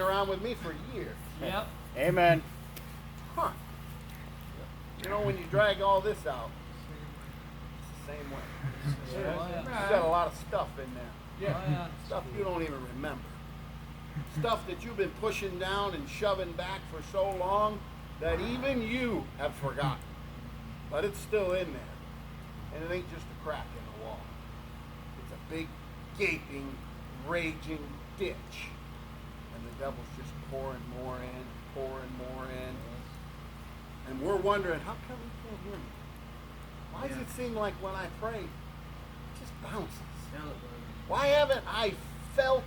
around with me for years. Yep. Amen. Huh. You know, when you drag all this out, it's the same way. You got a lot of stuff in there. Yeah. Stuff you don't even remember. Stuff that you've been pushing down and shoving back for so long that even you have forgotten. But it's still in there. And it ain't just a crack in the wall. It's a big, gaping, raging ditch. And the devil's just pouring more in, pouring more in. And we're wondering, how come he can't hear me? Why does it seem like when I pray, it just bounces? Why haven't I felt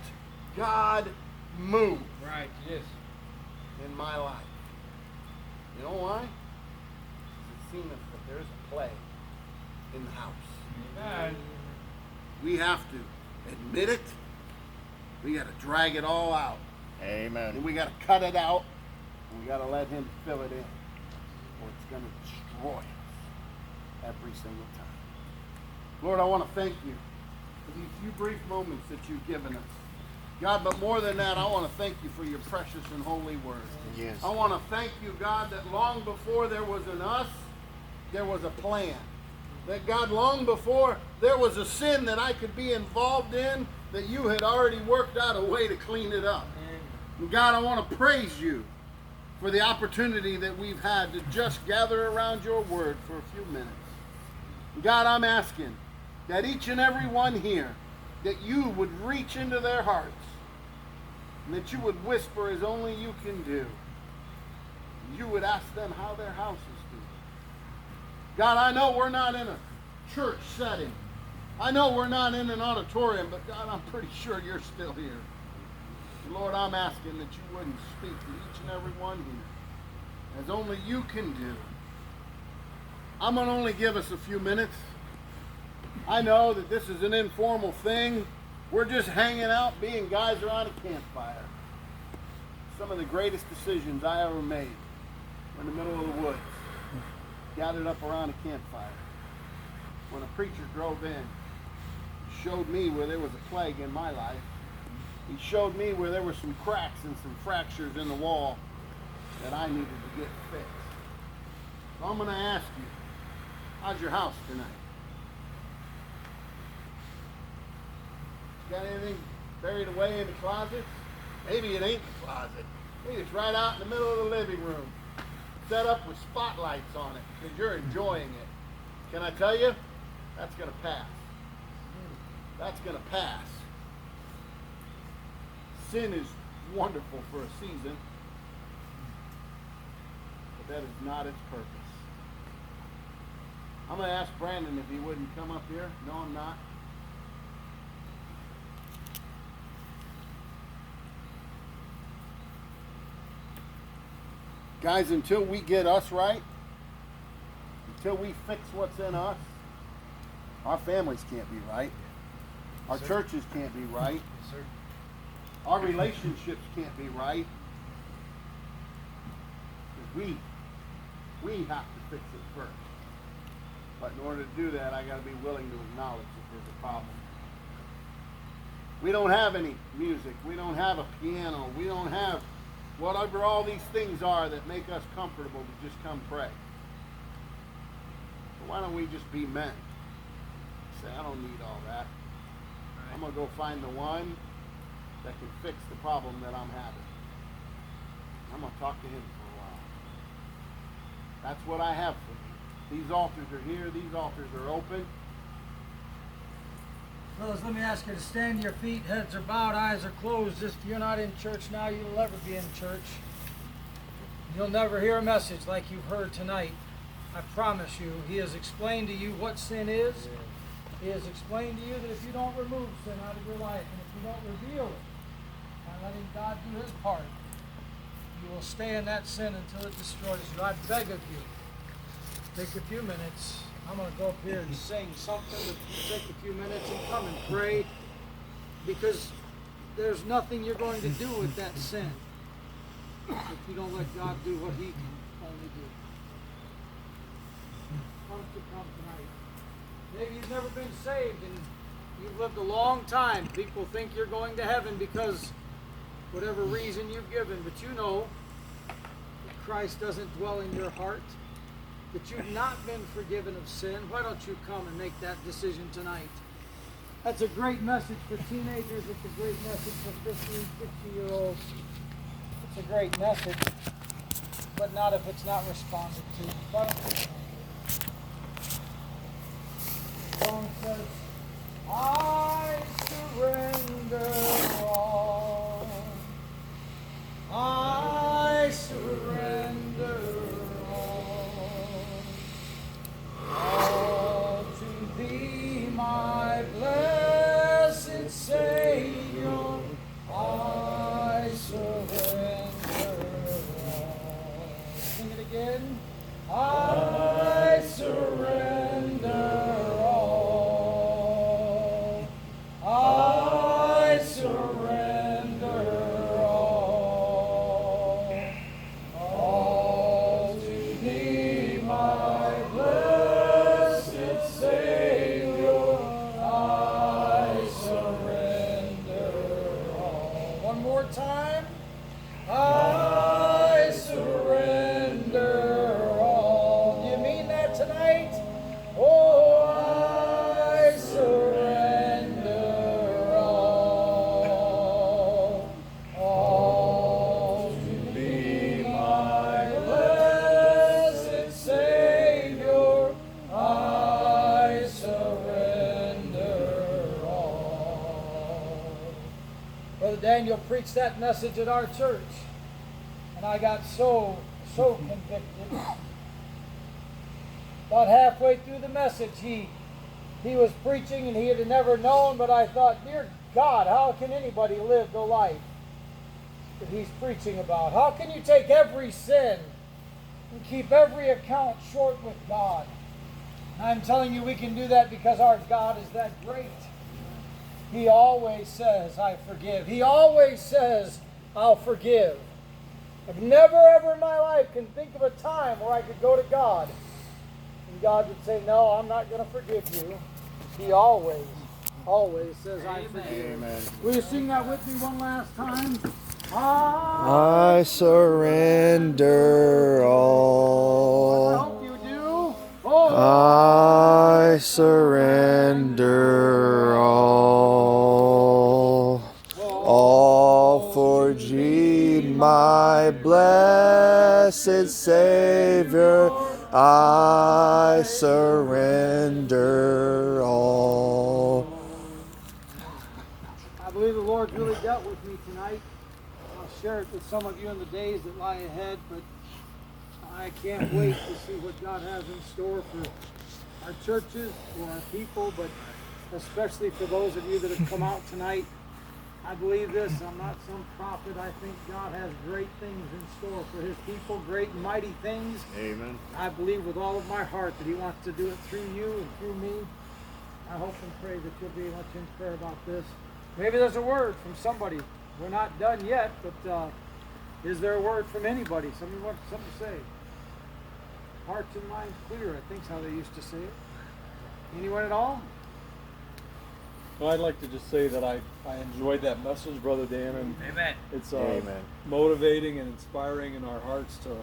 God move Right, yes. in my life? You know why? Because it seems that there's a plague in the house. Amen. We have to admit it. We got to drag it all out. Amen. And we got to cut it out. And we got to let him fill it in. Or it's going to destroy us every single time. Lord, I want to thank you for these few brief moments that you've given us. God, but more than that, I want to thank you for your precious and holy word. Yes. I want to thank you, God, that long before there was an us, there was a plan. That, God, long before there was a sin that I could be involved in, that you had already worked out a way to clean it up. And God, I want to praise you for the opportunity that we've had to just gather around your word for a few minutes. God, I'm asking that each and every one here, that you would reach into their hearts and that you would whisper as only you can do. You would ask them how their house is doing. God, I know we're not in a church setting. I know we're not in an auditorium, but God, I'm pretty sure you're still here. And Lord, I'm asking that you wouldn't speak to each and every one here as only you can do. I'm going to only give us a few minutes. I know that this is an informal thing. We're just hanging out, being guys around a campfire. Some of the greatest decisions I ever made were in the middle of the woods, gathered up around a campfire. When a preacher drove in, he showed me where there was a plague in my life. He showed me where there were some cracks and some fractures in the wall that I needed to get fixed. So I'm going to ask you, how's your house tonight? Got anything buried away in the closet? Maybe it ain't the closet. Maybe it's right out in the middle of the living room, set up with spotlights on it because you're enjoying it. Can I tell you? That's going to pass. That's going to pass. Sin is wonderful for a season, but that is not its purpose. I'm going to ask Brandon if he wouldn't come up here. No, I'm not. Guys, until we get us right, until we fix what's in us, our families can't be right. Our churches can't be right. Our relationships can't be right. Because we have to fix it first. But in order to do that, I got to be willing to acknowledge that there's a problem. We don't have any music. We don't have a piano. We don't have whatever all these things are that make us comfortable to just come pray. So why don't we just be men? Say, I don't need all that. I'm going to go find the one that can fix the problem that I'm having. I'm going to talk to him for a while. That's what I have for you. These altars are here. These altars are open. Fellas, let me ask you to stand to your feet, heads are bowed, eyes are closed. If you're not in church now, you'll never be in church. You'll never hear a message like you've heard tonight. I promise you, he has explained to you what sin is. He has explained to you that if you don't remove sin out of your life, and if you don't reveal it, by letting God do his part, you will stay in that sin until it destroys you. I beg of you, take a few minutes. I'm going to go up here and sing something, but you take a few minutes and come and pray, because there's nothing you're going to do with that sin if you don't let God do what he can only do. Come tonight. Maybe you've never been saved and you've lived a long time. People think you're going to heaven because whatever reason you've given, but you know that Christ doesn't dwell in your heart, that you've not been forgiven of sin, why don't you come and make that decision tonight? That's a great message for teenagers. It's a great message for 50, 60-year-olds. It's a great message, but not if it's not responded to. Why don't you come? The song says, I surrender all. I surrender all to thee, my blessed Savior. I surrender all. Sing it again. I surrender all. I surrender all to thee, my blessed Savior. I surrender all. One more time. I surrender all. Do you mean that tonight? Oh, I surrender all to thee, my blessed Savior. I surrender all. Brother Daniel preached that message at our church, and I got so convicted. About halfway through the message, he was preaching and he had never known, but I thought, dear God, how can anybody live the life that he's preaching about? How can you take every sin and keep every account short with God? And I'm telling you, we can do that because our God is that great. He always says, I forgive. He always says, I'll forgive. I've never ever in my life can think of a time where I could go to God and God would say, no, I'm not going to forgive you. He always says, I forgive. Amen. Will you sing that with me one last time? I surrender I all. hope you do. Oh, I surrender all. All for Thee, my blessed Savior. I surrender all. I believe the Lord really dealt with me tonight. I'll share it with some of you in the days that lie ahead, but I can't wait to see what God has in store for our churches, for our people, but especially for those of you that have come out tonight. I believe this. I'm not some prophet. I think God has great things in store for His people, great and mighty things. Amen. I believe with all of my heart that He wants to do it through you and through me. I hope and pray that you'll be much in prayer about this. Maybe there's a word from somebody. We're not done yet, but is there a word from anybody? Somebody wants something to say? Hearts and minds clear, I think's how they used to say it. Anyone at all? Well, I'd like to just say that I enjoyed that message, Brother Dan, and Amen. it's Amen. motivating and inspiring in our hearts to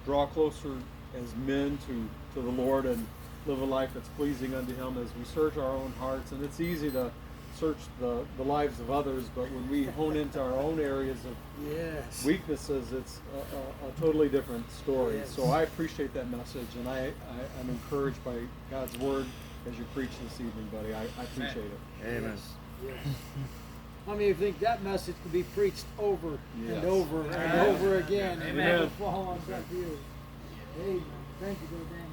draw closer as men to the Lord and live a life that's pleasing unto Him as we search our own hearts. And it's easy to search the lives of others, but when we hone into our own areas of Yes. weaknesses, it's a totally different story. Yes. So I appreciate that message, and I'm encouraged by God's Word as you preach this evening, buddy. I appreciate it. Amen. Yes. How many of you think that message could be preached over Yes. and over and Amen. over again and Amen. never fall on deaf ears? Amen. Thank you, Brother Daniel.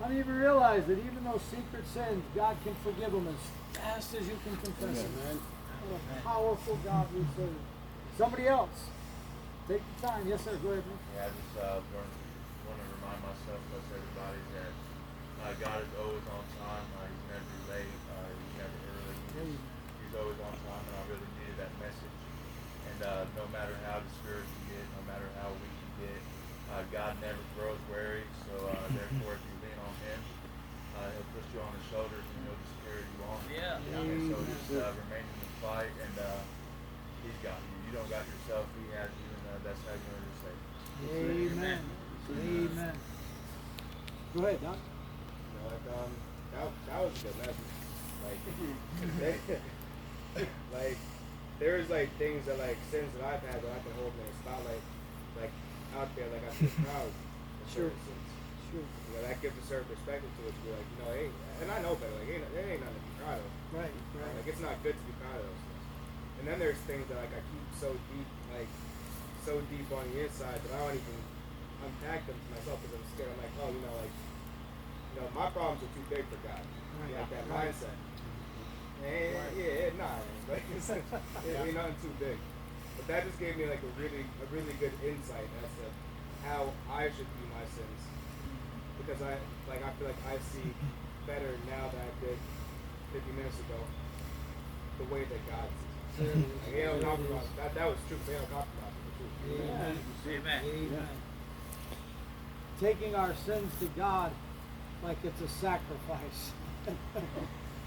How many of you realize that even those secret sins, God can forgive them as fast as you can confess them, man? What a powerful God we serve. Somebody else, take the time. Yes, sir. Go ahead, man. Yeah, I just want to remind myself, plus everybody, that God is always on time. He's never late. He's never early. He's always on time, and I really needed that message. And no matter how discouraged you get, no matter how weak you get, God never grows weary. So therefore, if you lean on Him, He'll put you on His shoulders and He'll just carry you on. Yeah. And so just remain in the fight and He's got you. You don't got yourself. He has you, and that's how you're going to save. Amen. Amen. Go ahead, Doc. That was a good message. Like there's like things that like sins that I've had that I can hold in a spotlight, like out there, like I feel proud of certain sins. Sure. You know, that gives a certain perspective to it. To be like, you know, hey, and I know better. Like, it ain't nothing to be proud of. Right. Like, it's not good to be proud of those things. And then there's things that like I keep so deep, so deep on the inside that I don't even unpack them to myself because I'm scared. I'm like, oh, my problems are too big for God. Right. Like that mindset. Like it's ain't nothing too big. But that just gave me like a really good insight as to how I should view my sins. Because I feel like I see better now than I did 50 minutes ago the way that God sees. Like, ain't no compromise. That was true. Ain't no compromise. Amen. Amen. Amen. Taking our sins to God like it's a sacrifice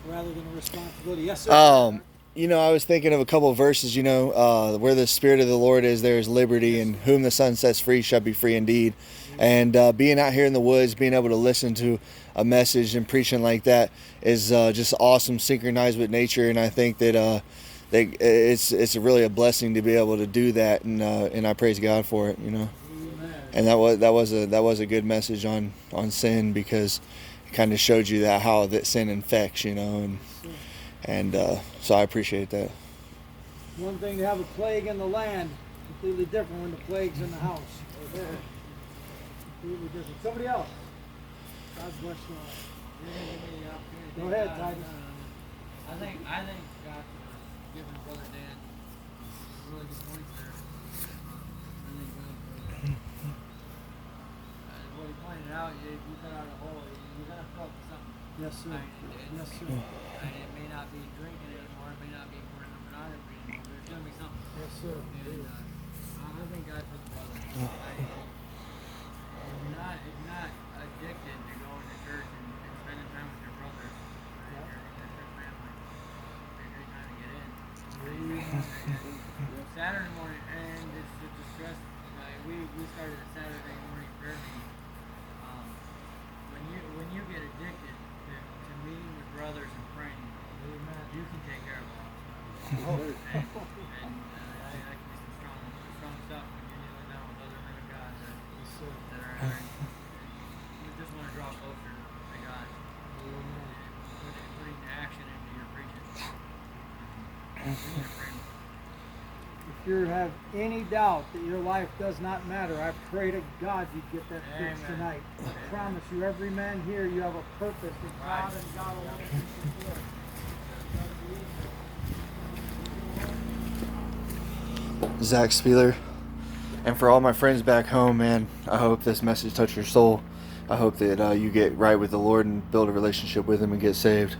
rather than a responsibility. Yes, sir. I was thinking of a couple of verses, where the Spirit of the Lord is, there is liberty, and whom the Son sets free shall be free indeed. And being out here in the woods, being able to listen to a message and preaching like that is just awesome, synchronized with nature. And I think that it's really a blessing to be able to do that, and I praise God for it. Amen. And that was a good message on sin, because it kind of showed you that how that sin infects, and so I appreciate that. One thing to have a plague in the land, completely different when the plague's in the house. Completely different. Somebody else. God bless you all. Go ahead, Titus. I think God for giving Brother Dan really good points there. I think God for what he pointed out. If you cut out a hole, you're gonna fill up with something. Yes, sir. Yes, sir. It may not be drinking anymore. It may not be pouring up pornography anymore. There's gonna be something. Yes, sir. And I thank God for the brother. If you're not addicted to going to church and spending time with your brothers, right, your church family, it's a great time to get in. Saturday morning, and it's a distress. We started a Saturday morning prayer meeting. When you get addicted to meeting with brothers and praying, you can take care of all. And that can be some strong stuff when you're kneeling down with other men of God that are you just want to draw closer to God. Putting action into your preaching. If you have any doubt that your life does not matter, I pray to God you get that fixed Amen. tonight. I promise you, every man here, you have a purpose in God, and God will always fulfill it. Zach Spieler. And for all my friends back home, man, I hope this message touched your soul. I hope that you get right with the Lord and build a relationship with Him and get saved.